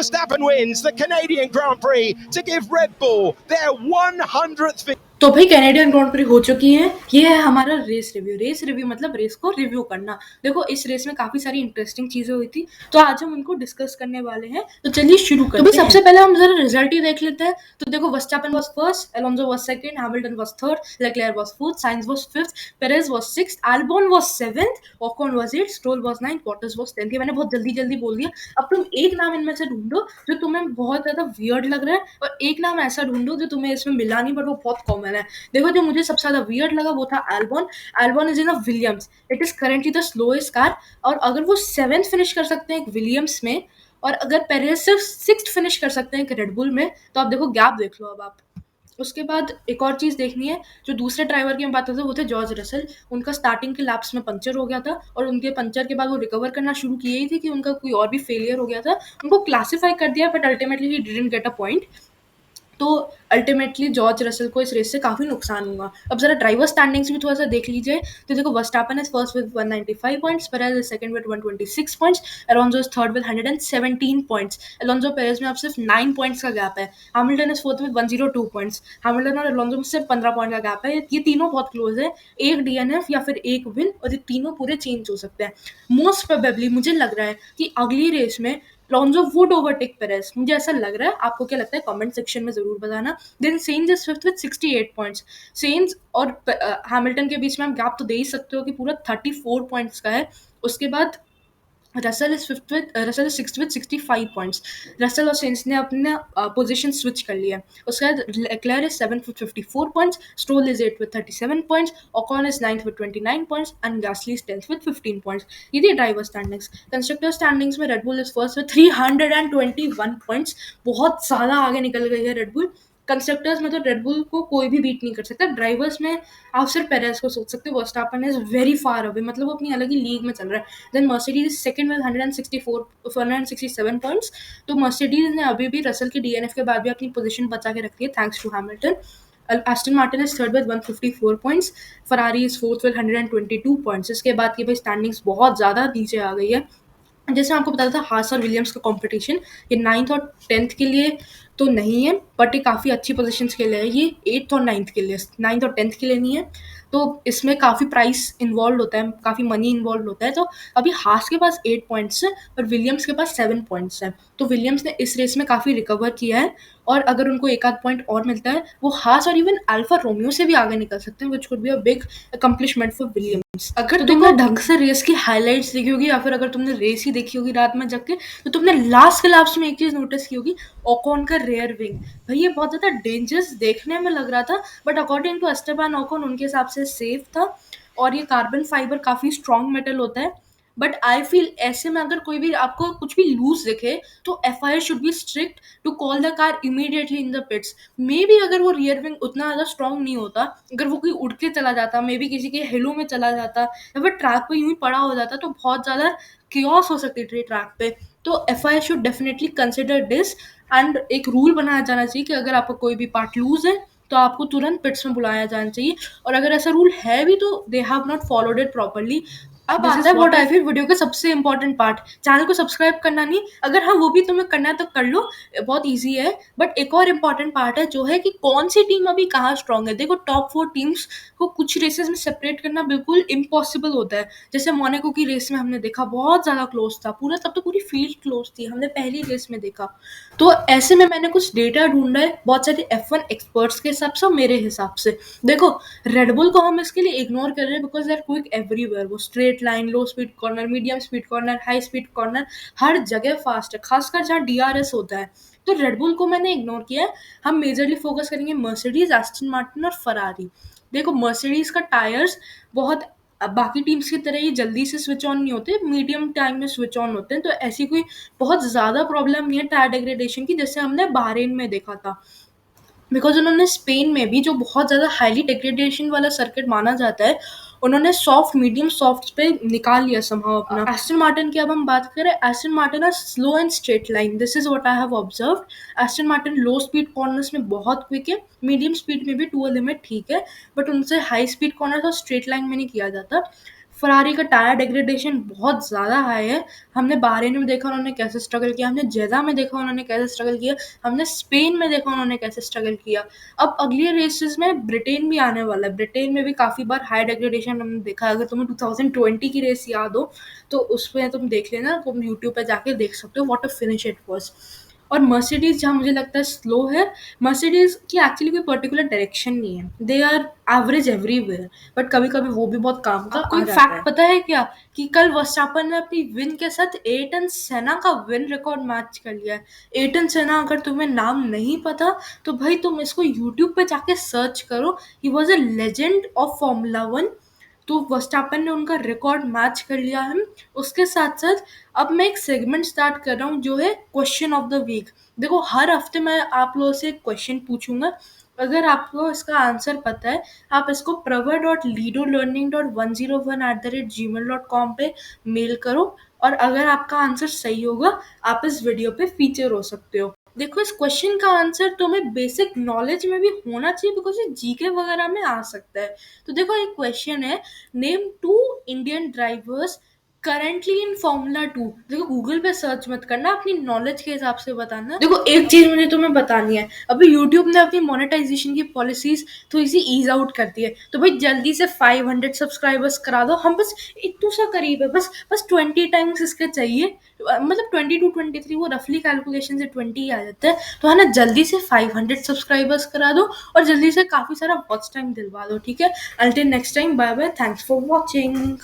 Verstappen wins the Canadian Grand Prix to give Red Bull their 100th victory. तो भाई Canadian grand pre हो चुकी है। ये है हमारा रेस रिव्यू मतलब रेस को रिव्यू करना। देखो इस रेस में काफी सारी इंटरेस्टिंग चीजें हुई थी, तो आज हम उनको डिस्कस करने वाले हैं। तो चलिए शुरू करते हैं। तो भाई सबसे पहले हम जरा रिजल्ट ही देख लेते हैं। तो देखो Verstappen was first, Alonso was second, Hamilton was third, Leclerc was fourth, Sainz was fifth, Perez was sixth, Albon was seventh, Ocon was eight, Stroll was ninth, Bottas was 10th। मैंने बहुत जल्दी जल्दी बोल दिया। अब तुम एक नाम इनमें से ढूंढो जो तुम्हें बहुत ज्यादा वियर्ड लग रहा है, और एक नाम ऐसा ढूंढो जो तुम्हें इसमें मिला नहीं बट वो बहुत कॉमन है। देखो जो मुझे सबसे ज्यादा वियर्ड लगा वो था Albon. Albon is in a Williams, it is currently the slowest car, और अगर वो 7th फिनिश कर सकते हैं एक विलियम्स में, और अगर पेरेज सिर्फ 6th फिनिश कर सकते हैं एक रेडबुल में, तो आप देखो गैप देख लो। अब आप उसके बाद एक और चीज़ देखनी है, जो दूसरे ड्राइवर की हम बात करते थे वो थे जॉर्ज रसल। उनका स्टार्टिंग के लैप्स में पंचर हो गया था, और उनके पंचर के बाद वो रिकवर करना शुरू किए ही थे कि उनका कोई और भी फेलियर हो गया था। उनको क्लासीफाई कर दिया but ultimately he didn't get a point. तो अल्टीमेटली जॉर्ज रसल को इस रेस से काफ़ी नुकसान हुआ। अब जरा ड्राइवर स्टैंडिंग्स भी थोड़ा सा देख लीजिए। तो देखो Verstappen is first with 195 points, Perez is second with 126 points, Alonso is third with 117 points. Alonso Perez में अब सिर्फ 9 पॉइंट्स का गैप है। Hamilton is fourth with 102 points. Hamilton और अलोंसो में सिर्फ 15 पॉइंट का गैप है। ये तीनों बहुत क्लोज है। एक डीएनएफ या फिर एक विन, और ये तीनों पूरे चेंज हो सकते हैं। मोस्ट प्रोबेबली मुझे लग रहा है कि अगली रेस में लॉन्जो वुड ओवरटेक पेरेज, मुझे ऐसा लग रहा है। आपको क्या लगता है कमेंट सेक्शन में जरूर बताना। Then Sainz is fifth with 68 points. Sainz और हैमिल्टन के बीच में हम गैप तो दे ही सकते हो कि पूरा 34 पॉइंट्स का है। उसके बाद Russell is sixth with 65 points. Russell और सेंस ने अपना पोजीशन स्विच कर लिया। उसके बाद LeClair is 7th with 54 points, stroll is 8th with 37 points, Ocon is 9th with 29 points, and गैसली is 10th with 15 points. ये थी ड्राइवर स्टैंडिंग्स। कंस्ट्रक्टर स्टैंडिंग्स में Red Bull is first with 321 points. बहुत ज़्यादा आगे निकल गई है रेडबुल। कंस्ट्रक्टर्स में तो रेडबुल को कोई भी बीट नहीं कर सकता। ड्राइवर्स में आप सिर्फ पेरेज को सोच सकते हो। Verstappen is very far away, मतलब वो अपनी अलग ही लीग में चल रहा है। Then Mercedes is second with 167 points. तो मर्सिडीज ने अभी भी रसल के डीएनएफ के बाद भी अपनी पोजीशन बचा के रखी है thanks to Hamilton. Aston Martin is third with 154 points. Ferrari is fourth with 122 points. इसके बाद की भाई स्टैंडिंग्स बहुत ज़्यादा नीचे आ गई है। जैसे आपको बताया था हास और विलियम्स का कंपटीशन ये 9th और 10th के लिए तो नहीं है, बट ये काफ़ी अच्छी पोजीशंस के लिए है। ये 8th और 9th के लिए, 9th और 10th के लिए नहीं है। तो इसमें काफ़ी प्राइस इन्वॉल्व होता है, काफ़ी मनी इन्वॉल्व होता है। तो अभी हास के पास 8 पॉइंट्स है और विलियम्स के पास 7 पॉइंट्स है। तो विलियम्स ने इस रेस में काफ़ी रिकवर किया है, और अगर उनको एक आध पॉइंट और मिलता है वो हास और इवन अल्फा रोमियो से भी आगे निकल सकते हैं, which could be a big accomplishment for Williams. अगर तुमने ढंग से रेस की हाइलाइट्स देखी होगी, या फिर अगर तुमने रेस ही देखी होगी रात में जग के, तो तुमने लास्ट के लास्ट में एक चीज़ नोटिस की होगी, ओकॉन का रेयर विंग। भाई ये बहुत ज़्यादा डेंजरस देखने में लग रहा था, बट अकॉर्डिंग टू एस्टेबान ओकॉन उनके हिसाब से सेफ था। और ये कार्बन फाइबर काफ़ी स्ट्रॉन्ग मेटल होता है। बट आई फील ऐसे में अगर कोई भी आपको कुछ भी लूज दिखे तो FIA should be strict to call the car immediately in the pits. Maybe अगर वो रियर विंग उतना ज़्यादा स्ट्रॉन्ग नहीं होता, अगर वो कोई उड़ के चला जाता, मे बी किसी के हिलो में चला जाता, या फिर ट्रैक पे यूं ही पड़ा हो जाता, तो बहुत ज़्यादा क्योस हो सकती थी ट्रैक पे। तो FIA should definitely consider this, and एक रूल बनाया जाना चाहिए कि अगर आपका कोई भी पार्ट लूज है तो आपको तुरंत पिट्स में बुलाया जाना चाहिए। और अगर ऐसा रूल है भी तो they have not followed it properly. अब आता है व्हाट आई फील वीडियो का सबसे इंपॉर्टेंट पार्ट, चैनल को सब्सक्राइब करना नहीं, अगर हाँ वो भी तुम्हें करना है तो कर लो, बहुत इजी है। बट एक और इम्पॉर्टेंट पार्ट है जो है कि कौन सी टीम अभी कहाँ स्ट्रांग है। देखो टॉप 4 टीम्स को कुछ रेसेस में सेपरेट करना बिल्कुल इम्पॉसिबल होता है। जैसे मोनाको की रेस में हमने देखा बहुत ज़्यादा क्लोज था, पूरा तब तो पूरी फील्ड क्लोज थी, हमने पहली रेस में देखा। तो ऐसे में मैंने कुछ डेटा ढूंढा है बहुत सारे F1 एक्सपर्ट्स के हिसाब से, मेरे हिसाब से। देखो रेडबुल को हम इसके लिए इग्नोर कर रहे हैं because they are quick everywhere. वो straight line, low speed corner, medium speed corner, high speed corner, हर जगह फास्ट है, खासकर जहाँ डीआरएस होता है। तो रेडबुल को मैंने इग्नोर किया है। हम मेजरली फोकस करेंगे मर्सिडीज, एस्टन मार्टिन और फरारी। देखो मर्सिडीज का टायर्स बहुत बाकी टीम्स की तरह ही जल्दी से स्विच ऑन नहीं होते, मीडियम टाइम में स्विच ऑन होते हैं। तो ऐसी कोई बहुत ज़्यादा प्रॉब्लम नहीं है टायर डिग्रेडेशन की, जैसे हमने बहरीन में देखा था। बिकॉज उन्होंने स्पेन में भी, जो बहुत ज़्यादा हाईली डिग्रेडेशन वाला सर्किट माना जाता है, उन्होंने सॉफ्ट मीडियम सॉफ्ट पे निकाल लिया समहाउ अपना। एस्टन मार्टिन की अब हम बात करें, Aston Martin are slow and straight line, this is what I have observed. Aston Martin low speed corners में बहुत क्विक है, मीडियम स्पीड में भी टू अ लिमिट ठीक है, बट उनसे हाई स्पीड कॉर्नर्स और स्ट्रेट लाइन में नहीं किया जाता। फरारी का टायर डिग्रेडेशन बहुत ज़्यादा हाई है। हमने बहरीन में देखा उन्होंने कैसे स्ट्रगल किया, हमने जेदा में देखा उन्होंने कैसे स्ट्रगल किया, हमने स्पेन में देखा उन्होंने कैसे स्ट्रगल किया। अब अगली रेसेस में ब्रिटेन भी आने वाला है। ब्रिटेन में भी काफ़ी बार हाई डिग्रेडेशन हमने देखा है। अगर तुम्हें 2020 की रेस याद हो तो उसमें तुम देख लेना, तुम यूट्यूब पे जाके देख सकते हो what a finish it was. और मर्सिडीज जहाँ मुझे लगता है स्लो है, मर्सिडीज की एक्चुअली कोई पर्टिकुलर डायरेक्शन नहीं है, they are average everywhere, but कभी कभी वो भी बहुत काम का आपको आ एक जाता fact है। पता है क्या कि कल वर्स्टापन ने अपनी विन के साथ एटन सेना का विन रिकॉर्ड मैच कर लिया है। एटन सेना, अगर तुम्हें नाम नहीं पता तो भाई तुम इसको यूट्यूब पे जाके सर्च करो। He was a legend of Formula 1। तो वर्स्टापन ने उनका रिकॉर्ड मैच कर लिया है। उसके साथ साथ अब मैं एक सेगमेंट स्टार्ट कर रहा हूँ जो है क्वेश्चन ऑफ द वीक। देखो हर हफ्ते मैं आप लोगों से एक क्वेश्चन पूछूंगा, अगर आपको इसका आंसर पता है आप इसको pravar.lidolearning.101@gmail.com पे मेल करो, और अगर आपका आंसर सही होगा आप इस वीडियो पे फीचर हो सकते हो। देखो इस क्वेश्चन का आंसर तुम्हें बेसिक नॉलेज में भी होना चाहिए, बिकॉज ये जीके वगैरह में आ सकता है। तो देखो एक क्वेश्चन है, name 2 Indian drivers currently in Formula 2। देखो गूगल पे सर्च मत करना, अपनी नॉलेज के हिसाब से बताना। देखो एक चीज मुझे तुम्हें बतानी है, अभी यूट्यूब ने अपनी मोनेटाइजेशन की पॉलिसीज थोड़ी सी ईज आउट कर दी है, तो भाई जल्दी से 500 सब्सक्राइबर्स करा दो। हम बस इतू सा करीब है, बस बस 20 टाइम्स इसके चाहिए, मतलब 20 to 23, वो रफली कैलकुलेशन से 20 ही आ जाता है। तो है ना, जल्दी से 500 सब्सक्राइबर्स करा दो और जल्दी से काफी सारा वॉच टाइम दिलवा दो, ठीक है। Until next time, bye bye, thanks for watching.